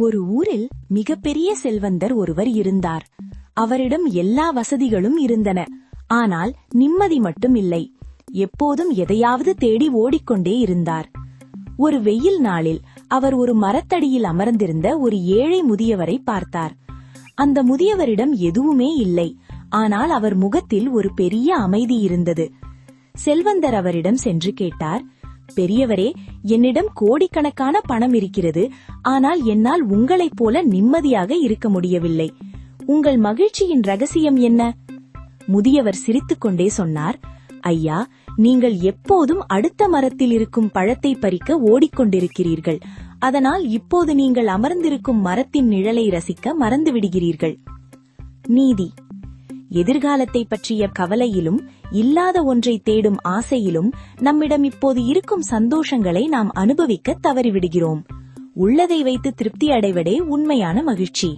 ஒரு ஊரில் மிகப்பெரிய செல்வந்தர் ஒருவர் இருந்தார். அவரிடம் எல்லா வசதிகளும் இருந்தன. ஆனால் நிம்மதி மட்டும் இல்லை. எப்போதும் எதையாவது தேடி ஓடிக்கொண்டே இருந்தார். ஒரு வெயில் நாளில் அவர் ஒரு மரத்தடியில் அமர்ந்திருந்த ஒரு ஏழை முதியவரை பார்த்தார். அந்த முதியவரிடம் எதுவுமே இல்லை. ஆனால் அவர் முகத்தில் ஒரு பெரிய அமைதி இருந்தது. செல்வந்தர் அவரிடம் சென்று கேட்டார், பெரியவரே, என்னிடம் கோடிக்கணக்கான பணம் இருக்கிறது. ஆனால் என்னால் உங்களைப் போல நிம்மதியாக இருக்க முடியவில்லை. உங்கள் மகிழ்ச்சியின் ரகசியம் என்ன? முதியவர் சிரித்துக்கொண்டே சொன்னார், ஐயா, நீங்கள் எப்போதும் அடுத்த மரத்தில் இருக்கும் பழத்தை பறிக்க ஓடிக்கொண்டிருக்கிறீர்கள். அதனால் இப்போது நீங்கள் அமர்ந்திருக்கும் மரத்தின் நிழலை ரசிக்க மறந்துவிடுகிறீர்கள். நீதி: எதிர்காலத்தை பற்றிய கவலையிலும் இல்லாத ஒன்றை தேடும் ஆசையிலும் நம்மிடம் இப்போது இருக்கும் சந்தோஷங்களை நாம் அனுபவிக்க தவறிவிடுகிறோம். உள்ளதை வைத்து திருப்தி அடைவதே உண்மையான மகிழ்ச்சி.